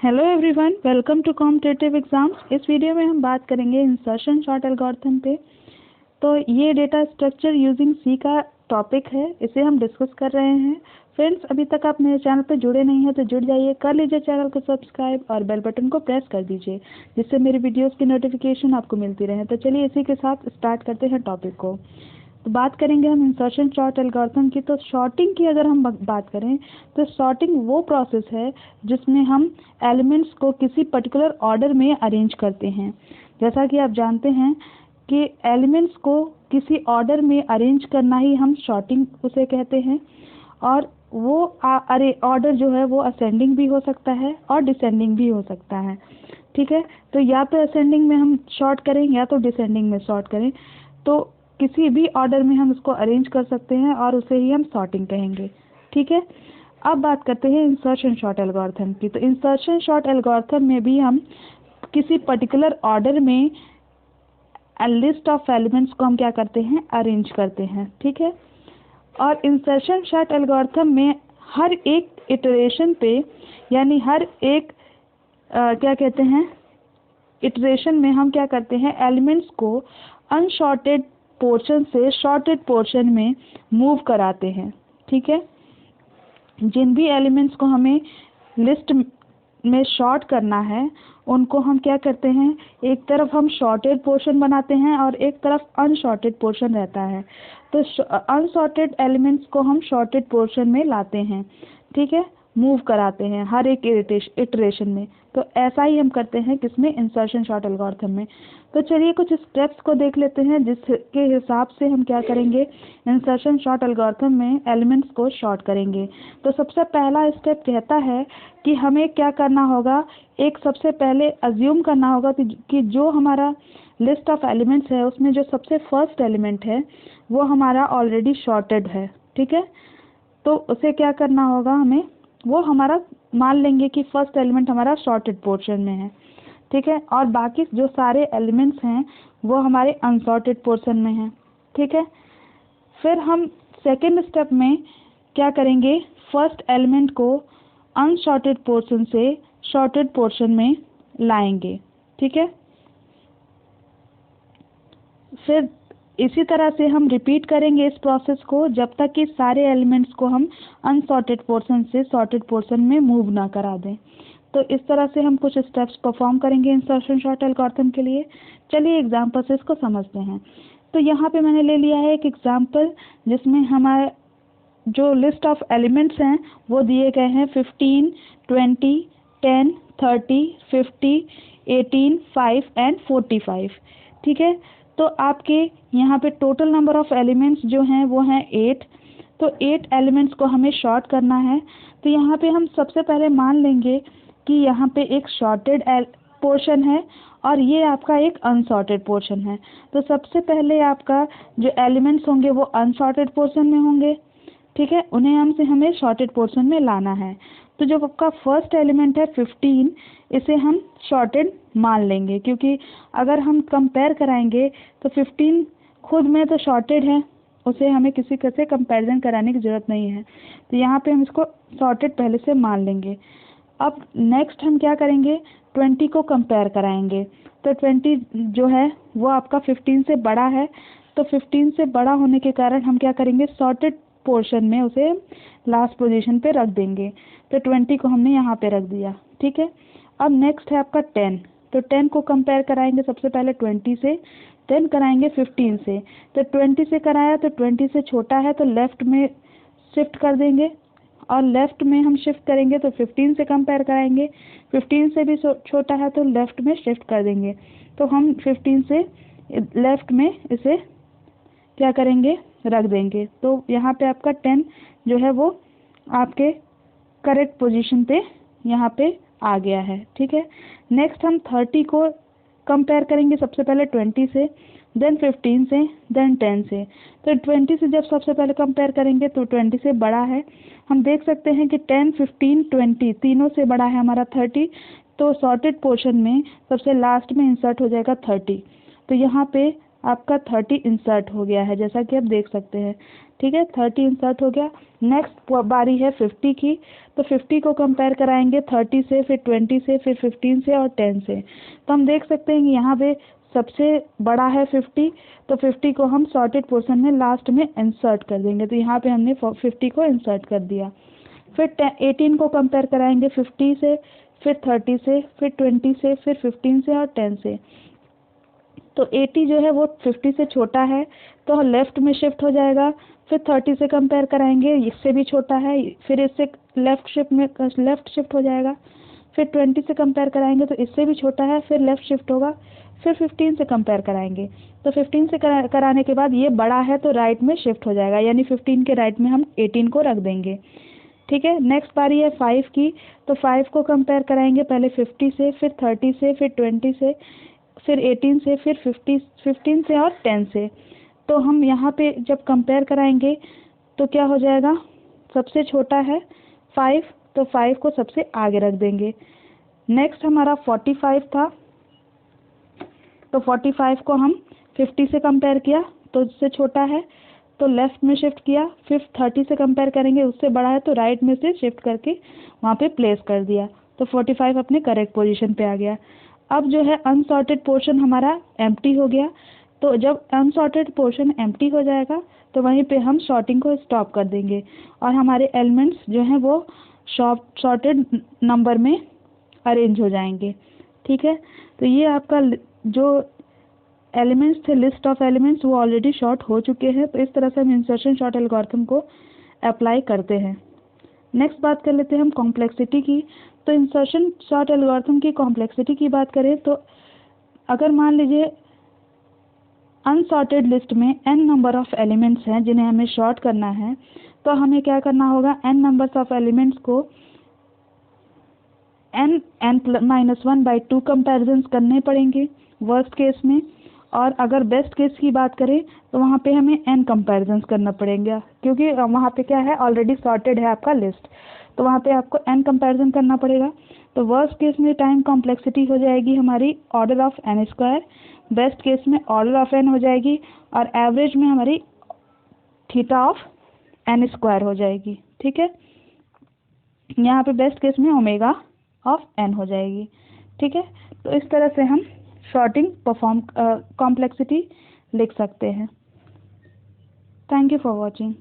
Hello everyone, welcome to competitive exams. इस video में हम बात करेंगे इंसर्शन सॉर्ट एल्गोरिथम पे। तो ये डेटा स्ट्रक्चर यूजिंग सी का टॉपिक है, इसे हम डिस्कस कर रहे हैं। फ्रेंड्स, अभी तक आप मेरे चैनल पर जुड़े नहीं हैं तो जुड़ जाइए, कर लीजिए चैनल को सब्सक्राइब और बेल बटन को प्रेस कर दीजिए, जिससे मेरी वीडियोस की नोटिफिकेशन आपको मिलती रहे। तो चलिए इसी के साथ स्टार्ट करते हैं टॉपिक को। तो बात करेंगे हम इंसर्शन सॉर्ट एल्गोरिथम की। तो सॉर्टिंग की अगर हम बात करें तो सॉर्टिंग वो प्रोसेस है जिसमें हम एलिमेंट्स को किसी पर्टिकुलर ऑर्डर में अरेंज करते हैं। जैसा कि आप जानते हैं कि एलिमेंट्स को किसी ऑर्डर में अरेंज करना ही हम सॉर्टिंग उसे कहते हैं। और वो ऑर्डर जो है वो असेंडिंग भी हो सकता है और डिसेंडिंग भी हो सकता है। ठीक है, तो या तो असेंडिंग में हम सॉर्ट करें या तो डिसेंडिंग में सॉर्ट करें। तो किसी भी ऑर्डर में हम उसको अरेंज कर सकते हैं और उसे ही हम सॉर्टिंग कहेंगे। ठीक है, अब बात करते हैं इंसर्शन सॉर्ट एल्गोरिथम की। तो इंसर्शन सॉर्ट एल्गोरिथम में भी हम किसी पर्टिकुलर ऑर्डर में लिस्ट ऑफ एलिमेंट्स को हम क्या करते हैं, अरेंज करते हैं। ठीक है, और इंसर्शन सॉर्ट एल्गोरिथम में हर एक इटरेशन पे, यानी हर एक क्या कहते हैं, इटरेशन में हम क्या करते हैं, एलिमेंट्स को अनसॉर्टेड पोर्शन से सॉर्टेड पोर्शन में मूव कराते हैं। ठीक है, जिन भी एलिमेंट्स को हमें लिस्ट में सॉर्ट करना है उनको हम क्या करते हैं, एक तरफ हम सॉर्टेड पोर्शन बनाते हैं और एक तरफ अनसॉर्टेड पोर्शन रहता है। तो अनसॉर्टेड एलिमेंट्स को हम सॉर्टेड पोर्शन में लाते हैं। ठीक है, मूव कराते हैं हर एक इटरेशन में। तो ऐसा ही हम करते हैं किसमें, इंसर्शन सॉर्ट एल्गोरिथम में। तो चलिए कुछ स्टेप्स को देख लेते हैं जिसके हिसाब से हम क्या करेंगे, इंसर्शन सॉर्ट एल्गोरिथम में एलिमेंट्स को सॉर्ट करेंगे। तो सबसे पहला स्टेप कहता है कि हमें क्या करना होगा, एक सबसे पहले अज्यूम करना होगा कि जो हमारा लिस्ट ऑफ एलिमेंट्स है उसमें जो सबसे फर्स्ट एलिमेंट है वो हमारा ऑलरेडी सॉर्टेड है। ठीक है, तो उसे क्या करना होगा, हमें वो हमारा मान लेंगे कि फर्स्ट एलिमेंट हमारा सॉर्टेड पोर्शन में है। ठीक है, और बाकी जो सारे एलिमेंट्स हैं वो हमारे अनसॉर्टेड पोर्शन में हैं। ठीक है, फिर हम सेकेंड स्टेप में क्या करेंगे, फर्स्ट एलिमेंट को अनसॉर्टेड पोर्शन से सॉर्टेड पोर्शन में लाएंगे। ठीक है, फिर इसी तरह से हम रिपीट करेंगे इस प्रोसेस को जब तक कि सारे एलिमेंट्स को हम अनसॉर्टेड पोर्शन से सॉर्टेड पोर्शन में मूव ना करा दें। तो इस तरह से हम कुछ स्टेप्स परफॉर्म करेंगे इंसर्शन सॉर्ट एल्गोरिथम के लिए। चलिए एग्जांपल से इसको समझते हैं। तो यहाँ पे मैंने ले लिया है एक एग्जांपल जिसमें हमारे जो लिस्ट ऑफ एलिमेंट्स हैं वो दिए गए हैं 15, 20, 10, 30, 50, 18, 5 एंड 45। ठीक है, तो आपके यहाँ पे टोटल नंबर ऑफ एलिमेंट्स जो हैं वो हैं 8। तो 8 एलिमेंट्स को हमें सॉर्ट करना है। तो यहाँ पे हम सबसे पहले मान लेंगे कि यहाँ पे एक सॉर्टेड पोर्शन है और ये आपका एक अनसॉर्टेड पोर्शन है। तो सबसे पहले आपका जो एलिमेंट्स होंगे वो अनसॉर्टेड पोर्शन में होंगे। ठीक है, उन्हें हमें सॉर्टेड पोर्शन में लाना है। तो जो आपका फर्स्ट एलिमेंट है 15, इसे हम सॉर्टेड मान लेंगे, क्योंकि अगर हम कंपेयर कराएंगे तो 15 खुद में तो सॉर्टेड है, उसे हमें किसी से कंपैरिजन कराने की ज़रूरत नहीं है। तो यहाँ पे हम इसको सॉर्टेड पहले से मान लेंगे। अब नेक्स्ट हम क्या करेंगे, 20 को कंपेयर कराएंगे। तो 20 जो है वो आपका 15 से बड़ा है। तो 15 से बड़ा होने के कारण हम क्या करेंगे, सॉर्टेड पोर्शन में उसे लास्ट पोजीशन पे रख देंगे। तो 20 को हमने यहाँ पे रख दिया। ठीक है, अब नेक्स्ट है आपका 10। तो 10 को कंपेयर कराएंगे सबसे पहले 20 से, 10 कराएंगे 15 से। तो 20 से कराया तो 20 से छोटा है तो लेफ्ट में शिफ्ट कर देंगे, और लेफ्ट में हम शिफ्ट करेंगे तो 15 से कंपेयर कराएंगे, 15 से भी छोटा है तो लेफ्ट में शिफ्ट कर देंगे। तो हम 15 से लेफ्ट में इसे क्या करेंगे, रख देंगे। तो यहाँ पे आपका 10 जो है वो आपके करेक्ट पोजीशन पे यहाँ पे आ गया है। ठीक है, नेक्स्ट हम 30 को कंपेयर करेंगे सबसे पहले 20 से, देन 15 से, देन 10 से। तो 20 से जब सबसे पहले कंपेयर करेंगे तो 20 से बड़ा है। हम देख सकते हैं कि 10, 15, 20 तीनों से बड़ा है हमारा 30। तो सॉर्टेड पोर्शन में सबसे लास्ट में इंसर्ट हो जाएगा 30। तो यहाँ पे आपका 30 इंसर्ट हो गया है, जैसा कि आप देख सकते हैं। ठीक है, 30 इंसर्ट हो गया। नेक्स्ट बारी है 50 की। तो 50 को कंपेयर कराएंगे 30 से, फिर 20 से, फिर 15 से और 10 से। तो हम देख सकते हैं कि यहाँ पे सबसे बड़ा है 50, तो 50 को हम सॉर्टेड पोर्शन में लास्ट में इंसर्ट कर देंगे। तो यहाँ पे हमने 50 को इंसर्ट कर दिया। फिर 18 को कंपेयर कराएंगे 50 से, फिर 30 से, फिर 20 से, फिर 15 से और 10 से। तो 80 जो है वो 50 से छोटा है, तो लेफ्ट में शिफ्ट हो जाएगा। फिर 30 से कंपेयर कराएंगे, इससे भी छोटा है, फिर इससे लेफ्ट शिफ्ट हो जाएगा। फिर 20 से कंपेयर कराएंगे तो इससे भी छोटा है, फिर लेफ्ट शिफ्ट होगा। फिर 15 से कंपेयर कराएंगे, तो 15 से कराने के बाद ये बड़ा है तो राइट में शिफ्ट हो जाएगा, यानी 15 के राइट में हम 18 को रख देंगे। ठीक है, नेक्स्ट बारी है 5 की। तो 5 को कंपेयर कराएंगे पहले 50 से, फिर 30 से, फिर 20 से, फिर 18 से, फिर 15 से और 10 से। तो हम यहाँ पे जब कंपेयर कराएंगे तो क्या हो जाएगा, सबसे छोटा है 5, तो 5 को सबसे आगे रख देंगे। नेक्स्ट हमारा 45 था, तो 45 को हम 50 से कंपेयर किया तो उससे छोटा है, तो लेफ्ट में शिफ्ट किया। फिर 30 से कंपेयर करेंगे, उससे बड़ा है तो राइट में से शिफ्ट करके वहाँ पे प्लेस कर दिया। तो 45 अपने करेक्ट पोजीशन पे आ गया। अब जो है अनसॉर्टेड पोर्शन हमारा एम्प्टी हो गया। तो जब अनसॉर्टेड पोर्शन एम्प्टी हो जाएगा तो वहीं पे हम सॉर्टिंग को स्टॉप कर देंगे और हमारे एलिमेंट्स जो हैं वो सॉर्टेड नंबर में अरेंज हो जाएंगे। ठीक है, तो ये आपका जो एलिमेंट्स थे, लिस्ट ऑफ एलिमेंट्स, वो ऑलरेडी शॉर्ट हो चुके हैं। तो इस तरह से हम इंसर्शन शॉर्ट एल्गोरिथम को अप्लाई करते हैं। नेक्स्ट बात कर लेते हैं हम कॉम्प्लेक्सिटी की। तो इंसर्शन शॉर्ट एल्गोरिथम की कॉम्प्लेक्सिटी की बात करें तो अगर मान लीजिए अनसॉर्टेड लिस्ट में n नंबर ऑफ एलिमेंट्स हैं जिन्हें हमें शॉर्ट करना है, तो हमें क्या करना होगा, n नंबर्स ऑफ एलिमेंट्स को n-1/2 कंपैरिजंस करने पड़ेंगे वर्स्ट केस में। और अगर बेस्ट केस की बात करें तो वहाँ पे हमें n कंपैरिजंस करना पड़ेगा, क्योंकि वहाँ पे क्या है, ऑलरेडी सॉर्टेड है आपका लिस्ट, तो वहाँ पे आपको n कंपैरिजन करना पड़ेगा। तो वर्स्ट केस में टाइम कॉम्प्लेक्सिटी हो जाएगी हमारी order of n², best case में ऑर्डर ऑफ n हो जाएगी, और एवरेज में हमारी थीटा ऑफ n² हो जाएगी। ठीक है, यहाँ पे बेस्ट केस में ओमेगा ऑफ n हो जाएगी। ठीक है, तो इस तरह से हम शॉर्टिंग कॉम्प्लेक्सिटी लिख सकते हैं। Thank you for watching.